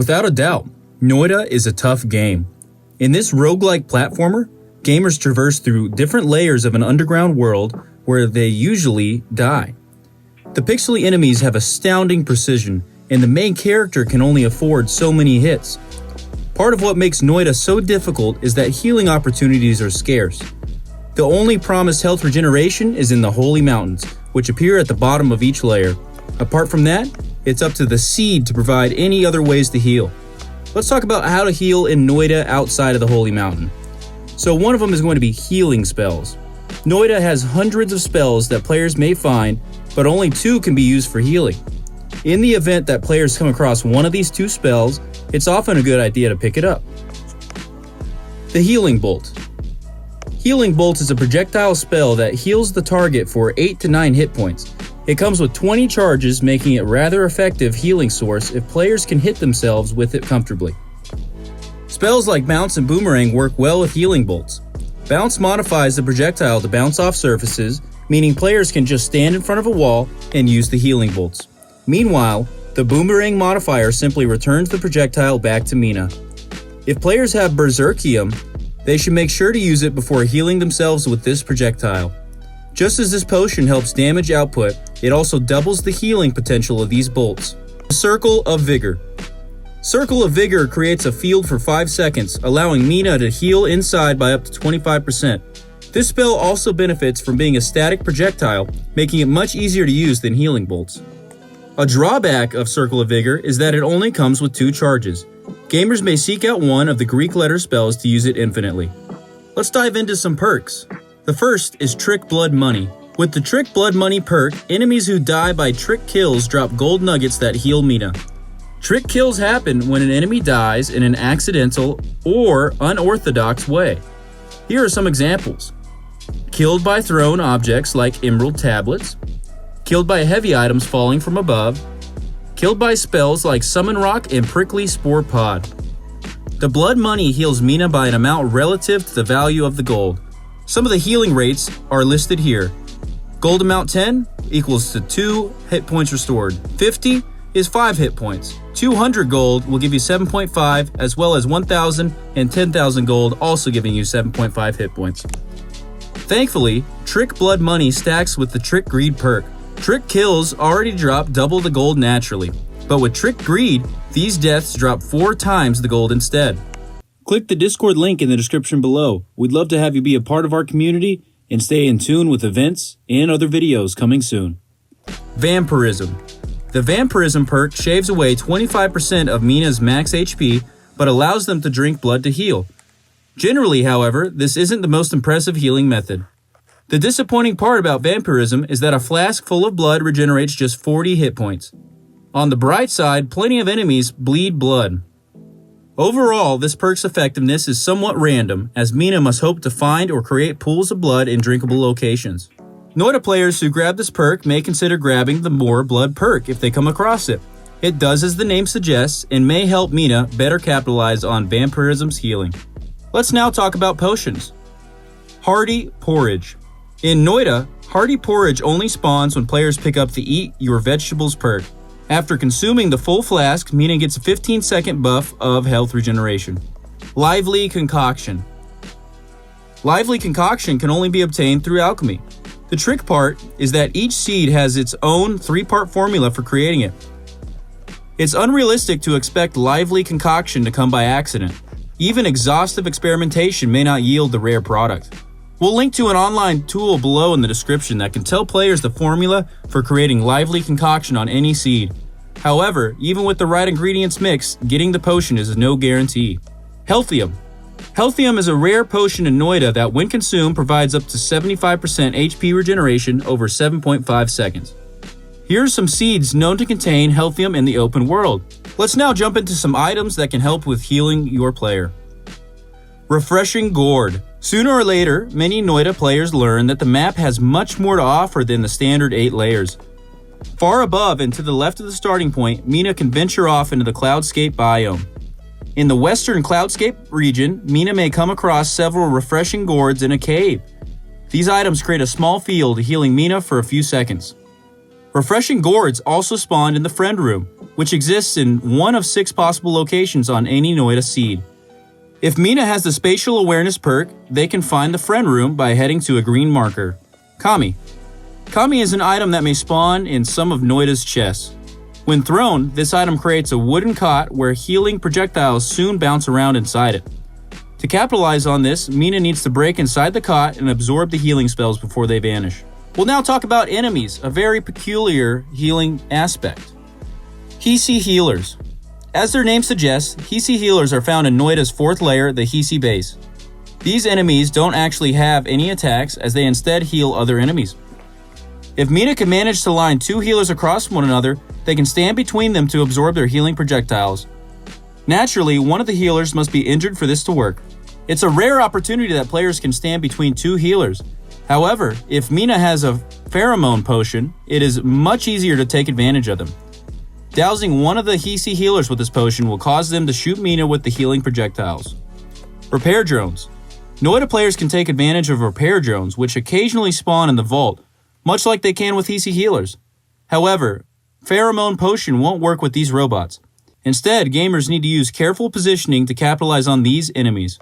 Without a doubt, Noita is a tough game. In this roguelike platformer, gamers traverse through different layers of an underground world where they usually die. The pixely enemies have astounding precision, and the main character can only afford so many hits. Part of what makes Noita so difficult is that healing opportunities are scarce. The only promised health regeneration is in the Holy Mountains, which appear at the bottom of each layer. Apart from that, it's up to the seed to provide any other ways to heal. Let's talk about how to heal in Noita outside of the Holy Mountain. So one of them is going to be healing spells. Noita has hundreds of spells that players may find, but only 2 can be used for healing. In the event that players come across one of these 2 spells, it's often a good idea to pick it up. The Healing Bolt. Healing Bolt is a projectile spell that heals the target for 8 to 9 hit points. It comes with 20 charges, making it a rather effective healing source if players can hit themselves with it comfortably. Spells like Bounce and Boomerang work well with Healing Bolts. Bounce modifies the projectile to bounce off surfaces, meaning players can just stand in front of a wall and use the Healing Bolts. Meanwhile, the Boomerang modifier simply returns the projectile back to Mina. If players have HEALTHIUM, they should make sure to use it before healing themselves with this projectile. Just as this potion helps damage output, it also doubles the healing potential of these bolts. Circle of Vigor. Circle of Vigor creates a field for 5 seconds, allowing Mina to heal inside by up to 25%. This spell also benefits from being a static projectile, making it much easier to use than healing bolts. A drawback of Circle of Vigor is that it only comes with 2 charges. Gamers may seek out one of the Greek letter spells to use it infinitely. Let's dive into some perks. The first is Trick Blood Money. With the Trick Blood Money perk, enemies who die by trick kills drop gold nuggets that heal Mina. Trick kills happen when an enemy dies in an accidental or unorthodox way. Here are some examples. Killed by thrown objects like emerald tablets. Killed by heavy items falling from above. Killed by spells like Summon Rock and Prickly Spore Pod. The Blood Money heals Mina by an amount relative to the value of the gold. Some of the healing rates are listed here. Gold amount 10 equals to 2 hit points restored. 50 is 5 hit points. 200 gold will give you 7.5, as well as 1,000 and 10,000 gold, also giving you 7.5 hit points. Thankfully, Trick Blood Money stacks with the Trick Greed perk. Trick kills already drop double the gold naturally, but with Trick Greed, these deaths drop 4 times the gold instead. Click the Discord link in the description below. We'd love to have you be a part of our community and stay in tune with events and other videos coming soon. Vampirism. The Vampirism perk shaves away 25% of Mina's max HP, but allows them to drink blood to heal. Generally, however, this isn't the most impressive healing method. The disappointing part about Vampirism is that a flask full of blood regenerates just 40 hit points. On the bright side, plenty of enemies bleed blood. Overall, this perk's effectiveness is somewhat random, as Mina must hope to find or create pools of blood in drinkable locations. Noita players who grab this perk may consider grabbing the More Blood perk if they come across it. It does as the name suggests and may help Mina better capitalize on Vampirism's healing. Let's now talk about potions. Hearty Porridge. In Noita, Hearty Porridge only spawns when players pick up the Eat Your Vegetables perk. After consuming the full flask, Mina gets a 15-second buff of health regeneration. Lively Concoction. Lively Concoction can only be obtained through alchemy. The trick part is that each seed has its own 3-part formula for creating it. It's unrealistic to expect Lively Concoction to come by accident. Even exhaustive experimentation may not yield the rare product. We'll link to an online tool below in the description that can tell players the formula for creating Lively Concoction on any seed. However, even with the right ingredients mixed, getting the potion is no guarantee. HEALTHIUM. HEALTHIUM is a rare potion in Noita that when consumed provides up to 75% HP regeneration over 7.5 seconds. Here are some seeds known to contain HEALTHIUM in the open world. Let's now jump into some items that can help with healing your player. Refreshing Gourd. Sooner or later, many Noita players learn that the map has much more to offer than the standard 8 layers. Far above and to the left of the starting point, Mina can venture off into the Cloudscape biome. In the western Cloudscape region, Mina may come across several refreshing gourds in a cave. These items create a small field, healing Mina for a few seconds. Refreshing gourds also spawned in the friend room, which exists in one of 6 possible locations on any Noita seed. If Mina has the spatial awareness perk, they can find the friend room by heading to a green marker. Kami. Kami is an item that may spawn in some of Noita's chests. When thrown, this item creates a wooden cot where healing projectiles soon bounce around inside it. To capitalize on this, Mina needs to break inside the cot and absorb the healing spells before they vanish. We'll now talk about enemies, a very peculiar healing aspect. HISI healers. As their name suggests, HISI healers are found in Noita's 4th layer, the HISI base. These enemies don't actually have any attacks as they instead heal other enemies. If Mina can manage to line 2 healers across one another, they can stand between them to absorb their healing projectiles. Naturally, one of the healers must be injured for this to work. It's a rare opportunity that players can stand between 2 healers. However, if Mina has a pheromone potion, it is much easier to take advantage of them. Dousing one of the HISI healers with this potion will cause them to shoot Mina with the healing projectiles. Repair drones. Noita players can take advantage of repair drones, which occasionally spawn in the vault, much like they can with HISI healers. However, pheromone potion won't work with these robots. Instead, gamers need to use careful positioning to capitalize on these enemies.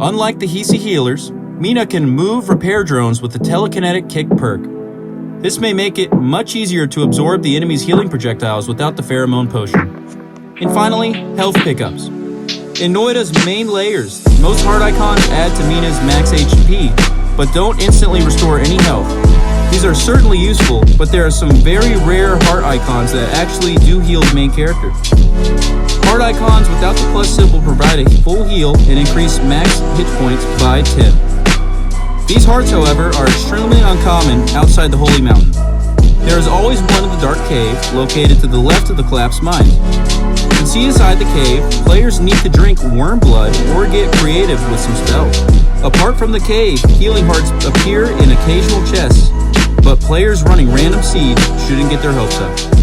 Unlike the HISI healers, Mina can move repair drones with the telekinetic kick perk. This may make it much easier to absorb the enemy's healing projectiles without the pheromone potion. And finally, health pickups. In Noita's main layers, most heart icons add to Mina's max HP, but don't instantly restore any health. These are certainly useful, but there are some very rare heart icons that actually do heal the main character. Heart icons without the plus symbol provide a full heal and increase max hit points by 10. These hearts, however, are extremely uncommon outside the Holy Mountain. There is always one in the Dark Cave, located to the left of the collapsed mine. To see inside the cave, players need to drink worm blood or get creative with some spells. Apart from the cave, healing hearts appear in occasional chests, but players running random seeds shouldn't get their hopes up.